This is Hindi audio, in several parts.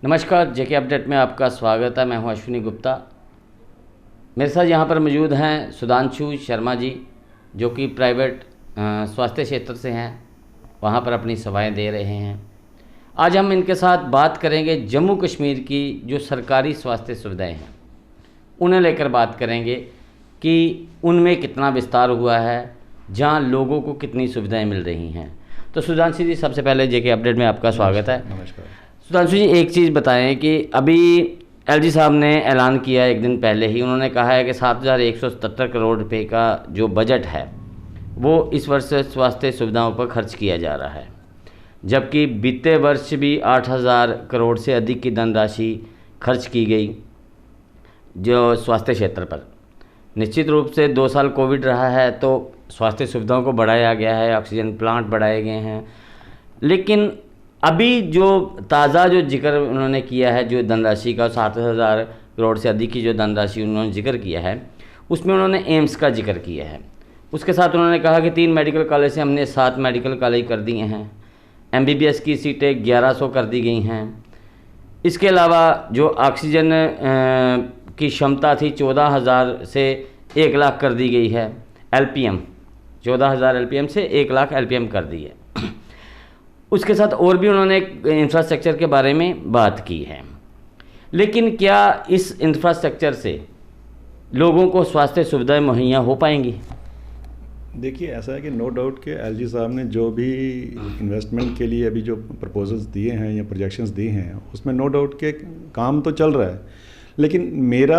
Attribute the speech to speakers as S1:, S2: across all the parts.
S1: नमस्कार, जेके अपडेट में आपका स्वागत है। मैं हूं अश्विनी गुप्ता। मेरे साथ यहां पर मौजूद हैं सुधांशु शर्मा जी, जो कि प्राइवेट स्वास्थ्य क्षेत्र से हैं, वहां पर अपनी सेवाएं दे रहे हैं। आज हम इनके साथ बात करेंगे जम्मू कश्मीर की जो सरकारी स्वास्थ्य सुविधाएं हैं, उन्हें लेकर बात करेंगे कि उनमें कितना विस्तार हुआ है, जहां लोगों को कितनी सुविधाएँ मिल रही हैं। तो सुधांशु जी, सबसे पहले जेके अपडेट में आपका स्वागत है।
S2: नमस्कार।
S1: सुधांशु जी, एक चीज़ बताएं कि अभी एलजी साहब ने ऐलान किया एक दिन पहले ही, उन्होंने कहा है कि 7,177 करोड़ रुपए का जो बजट है वो इस वर्ष स्वास्थ्य सुविधाओं पर खर्च किया जा रहा है, जबकि बीते वर्ष भी 8,000 करोड़ से अधिक की धनराशि खर्च की गई जो स्वास्थ्य क्षेत्र पर। निश्चित रूप से 2 साल कोविड रहा है तो स्वास्थ्य सुविधाओं को बढ़ाया गया है, ऑक्सीजन प्लांट बढ़ाए गए हैं, लेकिन अभी जो ताज़ा जो जिक्र उन्होंने किया है जो धनराशि का 7,000 करोड़ से अधिक की जो धनराशि उन्होंने जिक्र किया है, उसमें उन्होंने एम्स का जिक्र किया है। उसके साथ उन्होंने कहा कि 3 मेडिकल कॉलेज से हमने 7 मेडिकल कॉलेज कर दिए हैं, एमबीबीएस की सीटें 1100 कर दी गई हैं। इसके अलावा जो ऑक्सीजन की क्षमता थी 14,000 से 1 लाख कर दी गई है। एलपीएम 14,000 एलपीएम से 1 लाख एलपीएम कर दी है। उसके साथ और भी उन्होंने इंफ्रास्ट्रक्चर के बारे में बात की है। लेकिन क्या इस इंफ्रास्ट्रक्चर से लोगों को स्वास्थ्य सुविधाएं मुहैया हो पाएंगी?
S2: देखिए, ऐसा है कि नो डाउट कि एलजी साहब ने जो भी इन्वेस्टमेंट के लिए अभी जो प्रपोजल्स दिए हैं या प्रोजेक्शंस दिए हैं, उसमें नो डाउट के काम तो चल रहा है। लेकिन मेरा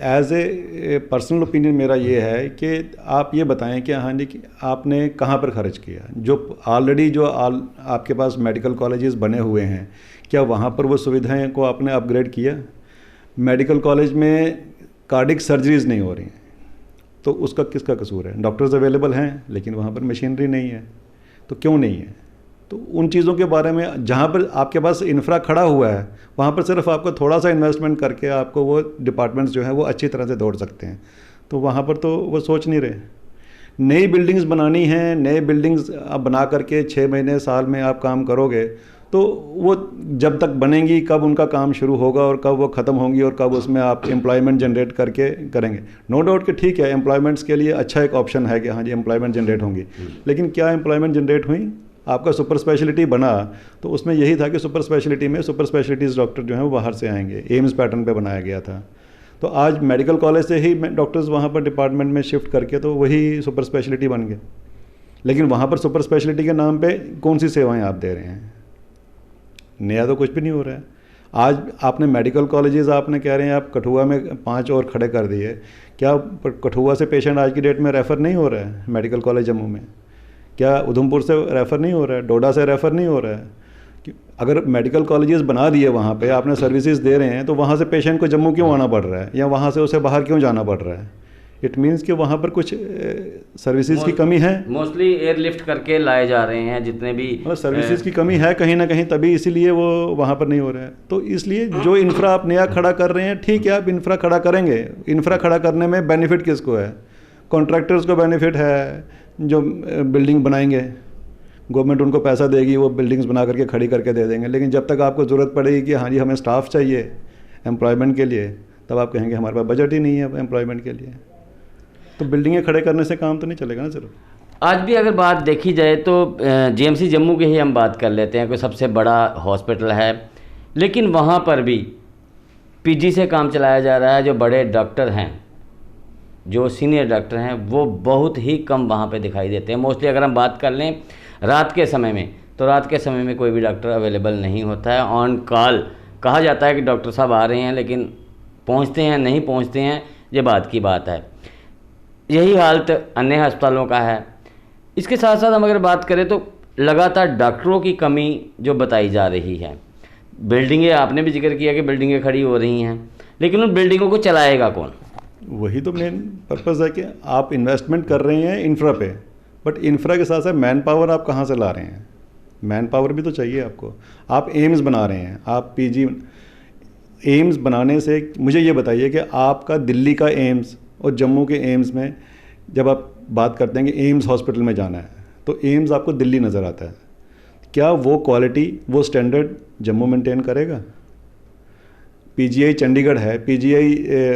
S2: एज ए पर्सनल ओपिनियन मेरा ये है कि आप ये बताएं कि हाँ जी, कि आपने कहाँ पर खर्च किया। जो ऑलरेडी जो आपके पास मेडिकल कॉलेजेस बने हुए हैं, क्या वहाँ पर वो सुविधाएं को आपने अपग्रेड किया? मेडिकल कॉलेज में कार्डिक सर्जरीज नहीं हो रही हैं, तो उसका किसका कसूर है? डॉक्टर्स अवेलेबल हैं, लेकिन वहाँ पर मशीनरी नहीं है, तो क्यों नहीं है? तो उन चीज़ों के बारे में, जहाँ पर आपके पास इंफ्रा खड़ा हुआ है, वहाँ पर सिर्फ आपको थोड़ा सा इन्वेस्टमेंट करके आपको वो डिपार्टमेंट्स जो हैं वो अच्छी तरह से दौड़ सकते हैं। तो वहाँ पर तो वो सोच नहीं रहे। नई बिल्डिंग्स बनानी हैं, नए बिल्डिंग्स आप बना करके 6 महीने साल में आप काम करोगे, तो वो जब तक बनेंगी, कब उनका काम शुरू होगा और कब वो ख़त्म होंगी और कब उसमें आप एम्प्लॉयमेंट जनरेट करके करेंगे। नो डाउट कि ठीक है, एम्प्लॉयमेंट्स के लिए अच्छा एक ऑप्शन है कि हाँ जी एम्प्लॉयमेंट जनरेट होंगी, लेकिन क्या एम्प्लॉयमेंट जनरेट हुई? आपका सुपर स्पेशलिटी बना तो उसमें यही था कि सुपर स्पेशलिटी में सुपर स्पेशलिटीज़ डॉक्टर जो हैं वो बाहर से आएंगे, एम्स पैटर्न पे बनाया गया था। तो आज मेडिकल कॉलेज से ही डॉक्टर्स वहाँ पर डिपार्टमेंट में शिफ्ट करके तो वही सुपर स्पेशलिटी बन गए। लेकिन वहाँ पर सुपर स्पेशलिटी के नाम पे कौन सी सेवाएं आप दे रहे हैं? नया तो कुछ भी नहीं हो रहा है। आज आपने मेडिकल कॉलेजेस आपने कह रहे हैं आप कठुआ में 5 और खड़े कर दिए। क्या कठुआ से पेशेंट आज की डेट में रेफ़र नहीं हो रहा है मेडिकल कॉलेज जम्मू में? क्या उधमपुर से रेफ़र नहीं हो रहा है? डोडा से रेफ़र नहीं हो रहा है? अगर मेडिकल कॉलेजेस बना दिए, वहाँ पे आपने सर्विसेज दे रहे हैं, तो वहाँ से पेशेंट को जम्मू क्यों आना पड़ रहा है या वहाँ से उसे बाहर क्यों जाना पड़ रहा है? इट मीन्स कि वहाँ पर कुछ सर्विसेज की कमी है।
S1: मोस्टली एयरलिफ्ट करके लाए जा रहे हैं जितने भी,
S2: मतलब सर्विसेज की कमी है कहीं ना कहीं, तभी इसीलिए वो वहाँ पर नहीं हो रहा है। तो इसलिए जो इंफ्रा आप नया खड़ा कर रहे हैं, ठीक है, आप इंफ्रा खड़ा करेंगे। इंफ्रा खड़ा करने में बेनिफिट किसको है? कॉन्ट्रैक्टर्स को बेनिफिट है जो बिल्डिंग बनाएंगे, गवर्नमेंट उनको पैसा देगी, वो बिल्डिंग्स बना करके खड़ी करके दे देंगे। लेकिन जब तक आपको ज़रूरत पड़ेगी कि हाँ जी हमें स्टाफ चाहिए एम्प्लॉयमेंट के लिए, तब आप कहेंगे हमारे पास बजट ही नहीं है एम्प्लॉयमेंट के लिए। तो बिल्डिंगें खड़े करने से काम तो नहीं चलेगा ना सिर्फ।
S1: आज भी अगर बात देखी जाए तो जीएमसी जम्मू की ही हम बात कर लेते हैं, कोई सबसे बड़ा हॉस्पिटल है, लेकिन वहाँ पर भी पीजी से काम चलाया जा रहा है। जो बड़े डॉक्टर हैं, जो सीनियर डॉक्टर हैं, वो बहुत ही कम वहाँ पे दिखाई देते हैं। मोस्टली अगर हम बात कर लें रात के समय में, तो रात के समय में कोई भी डॉक्टर अवेलेबल नहीं होता है। ऑन कॉल कहा जाता है कि डॉक्टर साहब आ रहे हैं, लेकिन पहुँचते हैं नहीं पहुँचते हैं, ये बात की बात है। यही हालत अन्य अस्पतालों का है। इसके साथ साथ हम अगर बात करें तो लगातार डॉक्टरों की कमी जो बताई जा रही है। बिल्डिंगें, आपने भी जिक्र किया कि बिल्डिंगें खड़ी हो रही हैं, लेकिन उन बिल्डिंगों को चलाएगा कौन?
S2: वही तो मेन पर्पज़ है कि आप इन्वेस्टमेंट कर रहे हैं इंफ्रा पे, बट इंफ्रा के साथ साथ मैन पावर आप कहाँ से ला रहे हैं? मैन पावर भी तो चाहिए आपको। आप एम्स बना रहे हैं, आप पीजी एम्स बनाने से मुझे ये बताइए कि आपका दिल्ली का एम्स और जम्मू के एम्स में जब आप बात करते हैं कि एम्स हॉस्पिटल में जाना है, तो एम्स आपको दिल्ली नज़र आता है। क्या वो क्वालिटी, वो स्टैंडर्ड जम्मू मेंटेन करेगा? पीजीआई चंडीगढ़ है, पीजीआई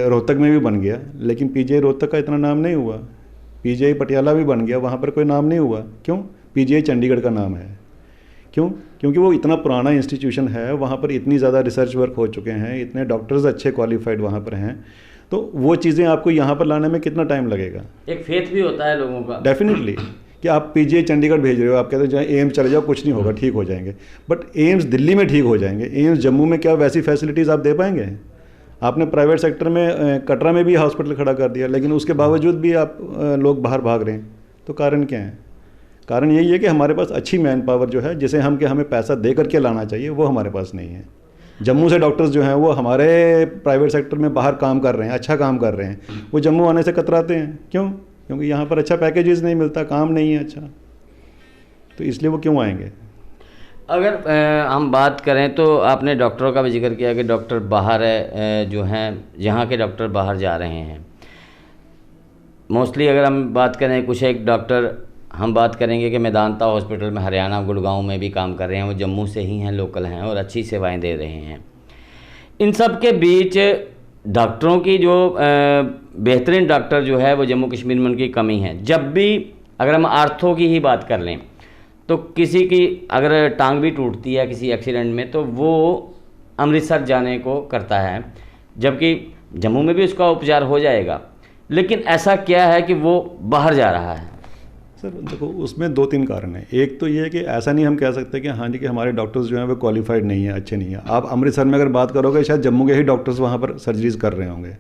S2: रोहतक में भी बन गया, लेकिन पीजीआई रोहतक का इतना नाम नहीं हुआ। पीजीआई पटियाला भी बन गया, वहाँ पर कोई नाम नहीं हुआ। क्यों? पीजीआई चंडीगढ़ का नाम है। क्यों? क्योंकि वो इतना पुराना इंस्टीट्यूशन है, वहाँ पर इतनी ज़्यादा रिसर्च वर्क हो चुके हैं, इतने डॉक्टर्स अच्छे क्वालिफाइड वहाँ पर हैं, तो वो चीज़ें आपको यहाँ पर लाने में कितना टाइम लगेगा?
S1: एक फेथ भी होता है लोगों का।
S2: डेफिनेटली कि आप पीजीआई चंडीगढ़ भेज रहे हो, आप कहते हो जाए एम्स चले जाओ, कुछ नहीं होगा, ठीक हो जाएंगे। बट एम्स दिल्ली में ठीक हो जाएंगे, एम्स जम्मू में क्या वैसी फैसिलिटीज़ आप दे पाएंगे? आपने प्राइवेट सेक्टर में कटरा में भी हॉस्पिटल खड़ा कर दिया, लेकिन उसके बावजूद भी आप लोग बाहर भाग रहे हैं। तो कारण क्या है? कारण यही है कि हमारे पास अच्छी मैन पावर जो है, जिसे हमें पैसा दे करके लाना चाहिए, वो हमारे पास नहीं है। जम्मू से डॉक्टर्स जो हैं वो हमारे प्राइवेट सेक्टर में बाहर काम कर रहे हैं, अच्छा काम कर रहे हैं, वो जम्मू आने से कतराते हैं। क्यों? क्योंकि यहाँ पर अच्छा पैकेजेस नहीं मिलता, काम नहीं है अच्छा, तो इसलिए वो क्यों आएंगे?
S1: अगर हम बात करें तो आपने डॉक्टरों का भी जिक्र किया कि डॉक्टर बाहर जो हैं, यहाँ के डॉक्टर बाहर जा रहे हैं। मोस्टली अगर हम बात करें, कुछ एक डॉक्टर हम बात करेंगे कि मेदांता हॉस्पिटल में हरियाणा गुड़गांव में भी काम कर रहे हैं, वो जम्मू से ही हैं, लोकल हैं और अच्छी सेवाएं दे रहे हैं। इन सब के बीच डॉक्टरों की जो बेहतरीन डॉक्टर जो है वो जम्मू कश्मीर में उनकी कमी है। जब भी अगर हम आर्थो की ही बात कर लें तो किसी की अगर टांग भी टूटती है किसी एक्सीडेंट में तो वो अमृतसर जाने को करता है, जबकि जम्मू में भी उसका उपचार हो जाएगा। लेकिन ऐसा क्या है कि वो बाहर जा रहा है?
S2: सर देखो, उसमें 2-3 कारण हैं। एक तो ये है कि ऐसा नहीं हम कह सकते कि हाँ जी कि हमारे डॉक्टर्स जो हैं वो क्वालिफाइड नहीं है, अच्छे नहीं हैं। आप अमृतसर में अगर बात करोगे, शायद जम्मू के ही डॉक्टर्स वहाँ पर सर्जरीज कर रहे होंगे।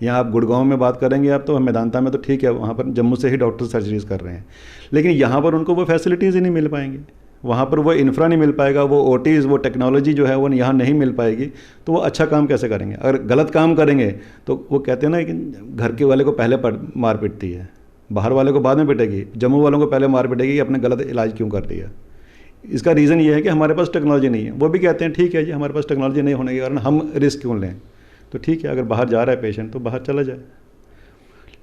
S2: यहाँ आप गुड़गांव में बात करेंगे आप, तो मेदांता में तो ठीक है, वहाँ पर जम्मू से ही डॉक्टर सर्जरीज कर रहे हैं, लेकिन यहाँ पर उनको वो फैसिलिटीज़ ही नहीं मिल पाएंगी, वहाँ पर वो इंफ्रा नहीं मिल पाएगा, वो ओटीज़, वो टेक्नोलॉजी जो है वो यहाँ नहीं मिल पाएगी, तो वो अच्छा काम कैसे करेंगे? अगर गलत काम करेंगे तो वो कहते हैं ना कि घर के वाले को पहले मार पिटती है, बाहर वाले को बाद में पिटेगी। जम्मू वालों को पहले मार पिटेगी कि अपने गलत इलाज क्यों कर दिया। इसका रीज़न ये है कि हमारे पास टेक्नोलॉजी नहीं है। वो भी कहते हैं ठीक है जी, हमारे पास टेक्नोलॉजी नहीं होने के कारण हम रिस्क क्यों लें? तो ठीक है, अगर बाहर जा रहा है पेशेंट तो बाहर चला जाए।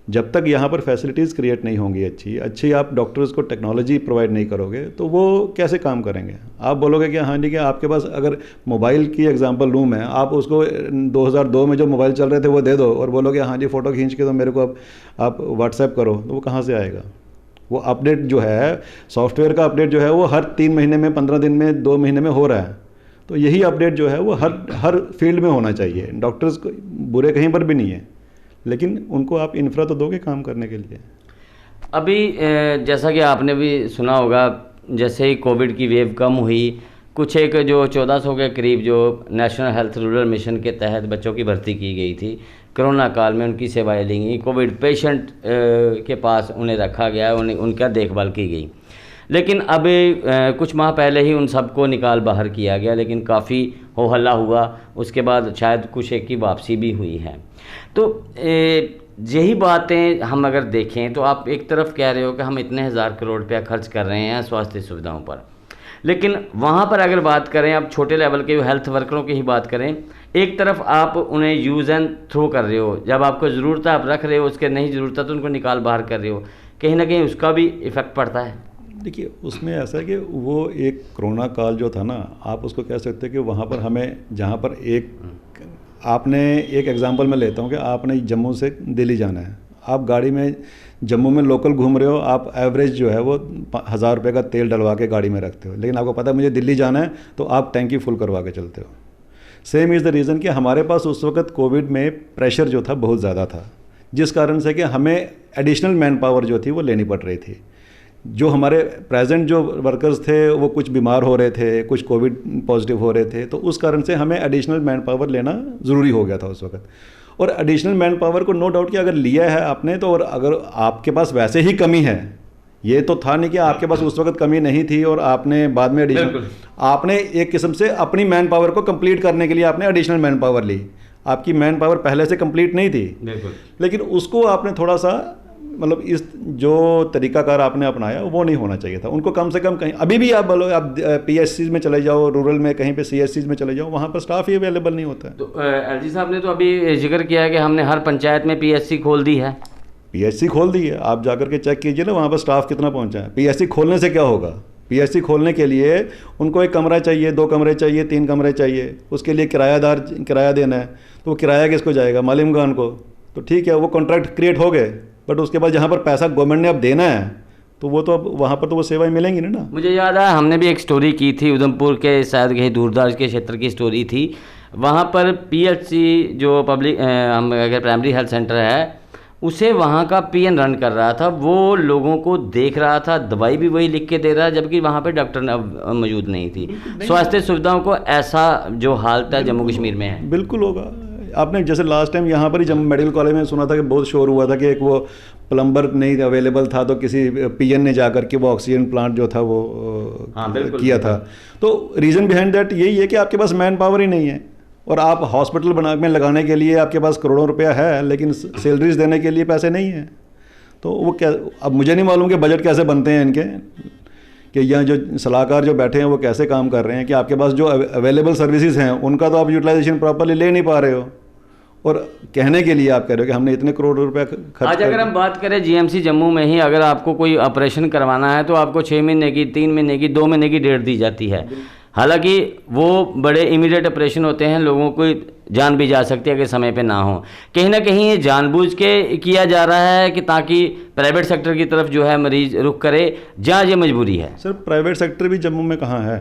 S2: जब तक यहाँ पर फैसिलिटीज़ क्रिएट नहीं होंगी अच्छी आप डॉक्टर्स को टेक्नोलॉजी प्रोवाइड नहीं करोगे तो वो कैसे काम करेंगे? आप बोलोगे कि हाँ जी कि आपके पास अगर मोबाइल की एग्जांपल लूँ मैं, आप उसको 2002 में जो मोबाइल चल रहे थे वो दे दो और बोलोगे हाँ जी फ़ोटो खींच के तो मेरे को अब आप व्हाट्सएप करो, तो वो कहाँ से आएगा? वो अपडेट जो है, सॉफ्टवेयर का अपडेट जो है वो हर 3 महीने में, 15 दिन में, 2 महीने में हो रहा है। तो यही अपडेट जो है वो हर फील्ड में होना चाहिए। डॉक्टर्स को बुरे कहीं पर भी नहीं है, लेकिन उनको आप इंफ्रा तो दोगे काम करने के लिए।
S1: अभी जैसा कि आपने भी सुना होगा, जैसे ही कोविड की वेव कम हुई, कुछ एक जो 1400 के करीब जो नेशनल हेल्थ रूरल मिशन के तहत बच्चों की भर्ती की गई थी, कोरोना काल में उनकी सेवाएं ली गई, कोविड पेशेंट के पास उन्हें रखा गया, उनका देखभाल की गई। लेकिन अब कुछ माह पहले ही उन सबको निकाल बाहर किया गया, लेकिन काफ़ी हो हल्ला हुआ, उसके बाद शायद कुछ एक की वापसी भी हुई है। तो यही बातें हम अगर देखें तो आप एक तरफ कह रहे हो कि हम इतने हज़ार करोड़ रुपया खर्च कर रहे हैं स्वास्थ्य सुविधाओं पर, लेकिन वहाँ पर अगर बात करें, आप छोटे लेवल के हेल्थ वर्करों की ही बात करें, एक तरफ आप उन्हें यूज़ एंड थ्रो कर रहे हो, जब आपको ज़रूरत है आप रख रहे हो, उसके नहीं ज़रूरत है तो उनको निकाल बाहर कर रहे हो, कहीं ना कहीं उसका भी इफ़ेक्ट पड़ता है।
S2: देखिए, उसमें ऐसा है कि वो एक कोरोना काल जो था ना, आप उसको कह सकते हैं कि वहाँ पर हमें, जहाँ पर आपने एक एग्जांपल मैं लेता हूँ कि आपने जम्मू से दिल्ली जाना है, आप गाड़ी में जम्मू में लोकल घूम रहे हो, आप एवरेज जो है वो 1000 रुपये का तेल डलवा के गाड़ी में रखते हो, लेकिन आपको पता है मुझे दिल्ली जाना है तो आप टैंकी फुल करवा के चलते हो। सेम इज़ द रीज़न कि हमारे पास उस वक्त कोविड में प्रेशर जो था बहुत ज़्यादा था, जिस कारण से कि हमें एडिशनल मैन पावर जो थी वो लेनी पड़ रही थी। जो हमारे प्रेजेंट जो वर्कर्स थे वो कुछ बीमार हो रहे थे, कुछ कोविड पॉजिटिव हो रहे थे, तो उस कारण से हमें एडिशनल मैन पावर लेना ज़रूरी हो गया था उस वक्त। और एडिशनल मैन पावर को नो डाउट कि अगर लिया है आपने तो, और अगर आपके पास वैसे ही कमी है, ये तो था नहीं कि आपके पास उस वक्त कमी नहीं थी और आपने बाद में एडिशनल, आपने एक किस्म से अपनी मैन पावर को कंप्लीट करने के लिए आपने एडिशनल मैन पावर ली। आपकी मैन पावर पहले से कंप्लीट नहीं थी, लेकिन उसको आपने थोड़ा सा, मतलब इस जो तरीकाकार आपने अपनाया वो नहीं होना चाहिए था। उनको कम से कम कहीं, अभी भी आप बोलो, आप पीएचसीज में चले जाओ, रूरल में कहीं पे सीएचसीज में चले जाओ, वहाँ पर स्टाफ ही अवेलेबल नहीं होता है।
S1: तो एलजी साहब ने तो अभी जिक्र किया है कि हमने हर पंचायत में पीएचसी खोल दी है।
S2: पीएचसी खोल दी है, आप जाकर के चेक कीजिए ना वहाँ पर स्टाफ कितना पहुँचा है। पीएचसी खोलने से क्या होगा? पीएचसी खोलने के लिए उनको एक कमरा चाहिए, 2 कमरे चाहिए, 3 कमरे चाहिए, उसके लिए किराया देना है, तो वो किराया किसको जाएगा? मालिम खान को। तो ठीक है, वो कॉन्ट्रैक्ट क्रिएट हो गए, बट उसके बाद जहाँ पर पैसा गवर्नमेंट ने अब देना है तो वो तो अब वहाँ पर तो वो सेवाएं मिलेंगी नहीं ना।
S1: मुझे याद है हमने भी एक स्टोरी की थी, उधमपुर के शायद कहीं दूरदराज के क्षेत्र की स्टोरी थी। वहाँ पर पीएचसी जो पब्लिक हम अगर प्राइमरी हेल्थ सेंटर है, उसे वहाँ का पीएन रन कर रहा था, वो लोगों को देख रहा था, दवाई भी वही लिख के दे रहा है, जबकि वहाँ पे डॉक्टर मौजूद नहीं थी। स्वास्थ्य सुविधाओं को ऐसा जो हालत है जम्मू कश्मीर में है।
S2: बिल्कुल होगा। आपने जैसे लास्ट टाइम यहाँ पर ही जम्मू मेडिकल कॉलेज में सुना था कि बहुत शोर हुआ था कि एक वो प्लम्बर नहीं अवेलेबल था, तो किसी पीएन ने जाकर के वो ऑक्सीजन प्लांट जो था वो किया था। तो रीज़न बिहाइंड दैट यही है कि आपके पास मैन पावर ही नहीं है, और आप हॉस्पिटल में लगाने के लिए आपके पास करोड़ों रुपया है, लेकिन सैलरीज देने के लिए पैसे नहीं हैं। तो वो क्या, अब मुझे नहीं मालूम कि बजट कैसे बनते हैं इनके, कि यहाँ जो सलाहकार जो बैठे हैं वो कैसे काम कर रहे हैं कि आपके पास जो अवेलेबल सर्विसेज हैं उनका तो आप यूटिलाइजेशन प्रॉपरली ले नहीं पा रहे हो, और कहने के लिए आप कह रहे हो कि हमने इतने करोड़ रुपया खर्च।
S1: आज अगर हम बात करें जीएमसी जम्मू में ही, अगर आपको कोई ऑपरेशन करवाना है तो आपको 6 महीने की, 3 महीने की, 2 महीने की डेट दी जाती है। हालांकि वो बड़े इमीडिएट ऑपरेशन होते हैं, लोगों को जान भी जा सकती है अगर समय पे ना हो। कहीं ना कहीं ये जानबूझ के किया जा रहा है कि ताकि प्राइवेट सेक्टर की तरफ जो है मरीज रुख करे, जहाँ ये मजबूरी है।
S2: सर प्राइवेट सेक्टर भी जम्मू में कहाँ है?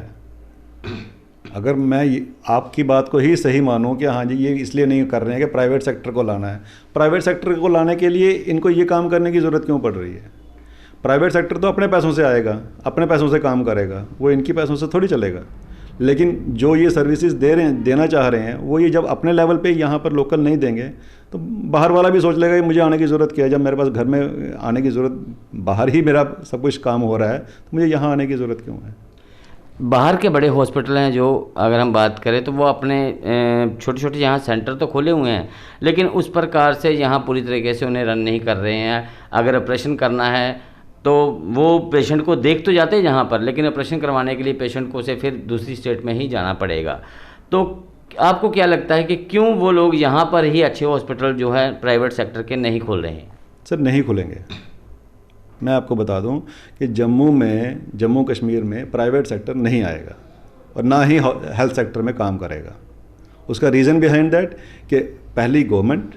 S2: अगर मैं आपकी बात को ही सही मानूं कि हाँ जी ये इसलिए नहीं कर रहे हैं कि प्राइवेट सेक्टर को लाना है, प्राइवेट सेक्टर को लाने के लिए इनको ये काम करने की ज़रूरत क्यों पड़ रही है? प्राइवेट सेक्टर तो अपने पैसों से आएगा, अपने पैसों से काम करेगा, वो इनकी पैसों से थोड़ी चलेगा। लेकिन जो ये सर्विसेज देना चाह रहे हैं वो ये जब अपने लेवल पे यहाँ पर लोकल नहीं देंगे तो बाहर वाला भी सोच लेगा कि मुझे आने की ज़रूरत क्या है, जब मेरे पास घर में आने की ज़रूरत, बाहर ही मेरा सब कुछ काम हो रहा है, तो मुझे यहाँ आने की ज़रूरत क्यों है?
S1: बाहर के बड़े हॉस्पिटल हैं जो अगर हम बात करें तो वो अपने छोटे छोटे यहाँ सेंटर तो खोले हुए हैं, लेकिन उस प्रकार से यहाँ पूरी तरीके से उन्हें रन नहीं कर रहे हैं। अगर ऑपरेशन करना है तो वो पेशेंट को देख तो जाते हैं जहाँ पर, लेकिन ऑपरेशन करवाने के लिए पेशेंट को से फिर दूसरी स्टेट में ही जाना पड़ेगा। तो आपको क्या लगता है कि क्यों वो लोग यहाँ पर ही अच्छे हॉस्पिटल जो है प्राइवेट सेक्टर के नहीं खोल रहे हैं?
S2: सर नहीं खुलेंगे। मैं आपको बता दूं कि जम्मू कश्मीर में प्राइवेट सेक्टर नहीं आएगा और ना ही हेल्थ सेक्टर में काम करेगा। उसका रीज़न बिहाइंड दैट कि पहली गवर्नमेंट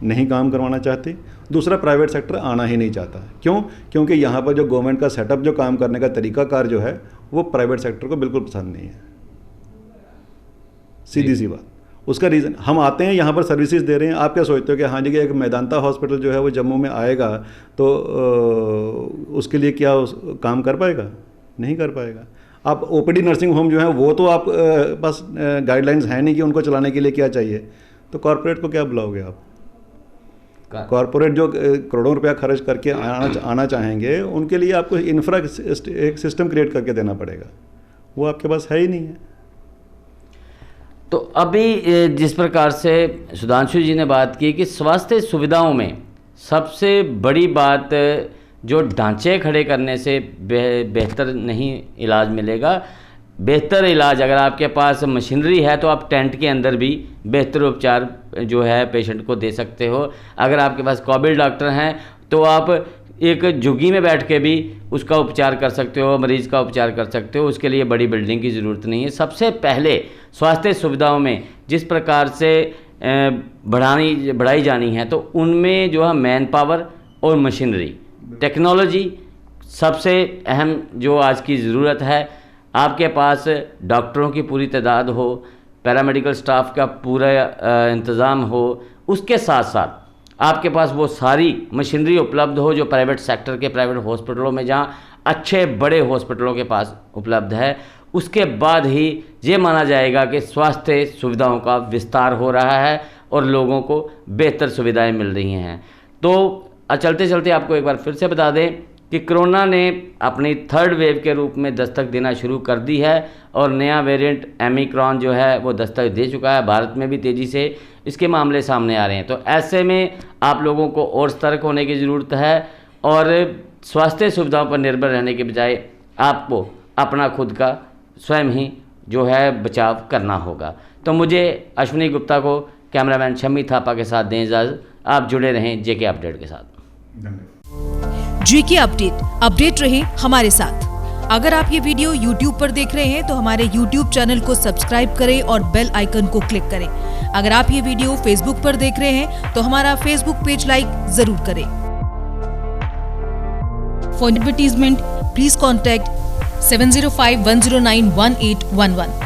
S2: नहीं काम करवाना चाहती, दूसरा प्राइवेट सेक्टर आना ही नहीं चाहता। क्यों? क्योंकि यहाँ पर जो गवर्नमेंट का सेटअप, जो काम करने का तरीकाकार जो है वो प्राइवेट सेक्टर को बिल्कुल पसंद नहीं है, सीधी सी बात। उसका रीज़न, हम आते हैं यहाँ पर सर्विसेज दे रहे हैं, आप क्या सोचते हो कि हाँ जी कि एक मेदांता हॉस्पिटल जो है वो जम्मू में आएगा तो उसके लिए क्या काम कर पाएगा? नहीं कर पाएगा। आप ओपीडी नर्सिंग होम जो है वो तो आप पास गाइडलाइंस हैं नहीं कि उनको चलाने के लिए क्या चाहिए, तो कॉरपोरेट को क्या बुलाओगे आप? कॉरपोरेट जो करोड़ों रुपया खर्च करके आना चाहेंगे उनके लिए आपको इंफ्रा एक सिस्टम क्रिएट करके देना पड़ेगा, वो आपके पास है ही नहीं है।
S1: तो अभी जिस प्रकार से सुधांशु जी ने बात की कि स्वास्थ्य सुविधाओं में सबसे बड़ी बात जो ढांचे खड़े करने से बेहतर नहीं इलाज मिलेगा। बेहतर इलाज अगर आपके पास मशीनरी है तो आप टेंट के अंदर भी बेहतर उपचार जो है पेशेंट को दे सकते हो। अगर आपके पास काबिल डॉक्टर हैं तो आप एक झुग्गी में बैठ के भी उसका उपचार कर सकते हो, मरीज़ का उपचार कर सकते हो। उसके लिए बड़ी बिल्डिंग की ज़रूरत नहीं है। सबसे पहले स्वास्थ्य सुविधाओं में जिस प्रकार से बढ़ाई जानी है तो उनमें जो है मैन पावर और मशीनरी, टेक्नोलॉजी सबसे अहम जो आज की ज़रूरत है। आपके पास डॉक्टरों की पूरी तादाद हो, पैरामेडिकल स्टाफ का पूरा इंतज़ाम हो, उसके साथ साथ आपके पास वो सारी मशीनरी उपलब्ध हो जो प्राइवेट सेक्टर के प्राइवेट हॉस्पिटलों में, जहाँ अच्छे बड़े हॉस्पिटलों के पास उपलब्ध है। उसके बाद ही ये माना जाएगा कि स्वास्थ्य सुविधाओं का विस्तार हो रहा है और लोगों को बेहतर सुविधाएं मिल रही हैं। तो चलते चलते आपको एक बार फिर से बता दें कि कोरोना ने अपनी थर्ड वेव के रूप में दस्तक देना शुरू कर दी है और नया वेरिएंट ओमिक्रॉन जो है वो दस्तक दे चुका है। भारत में भी तेज़ी से इसके मामले सामने आ रहे हैं। तो ऐसे में आप लोगों को और सतर्क होने की ज़रूरत है और स्वास्थ्य सुविधाओं पर निर्भर रहने के बजाय आपको अपना खुद का स्वयं ही जो है बचाव करना होगा। तो मुझे अश्विनी गुप्ता को कैमरामैन शम्मी थापा के साथ दें इजाज़त। आप जुड़े रहें जेके अपडेट के साथ।
S3: जेके अपडेट रहे हमारे साथ। अगर आप ये वीडियो YouTube पर देख रहे हैं तो हमारे YouTube चैनल को सब्सक्राइब करें और बेल आइकन को क्लिक करें। अगर आप ये वीडियो Facebook पर देख रहे हैं तो हमारा Facebook पेज लाइक जरूर करें। For advertisement please contact 705-109-1811।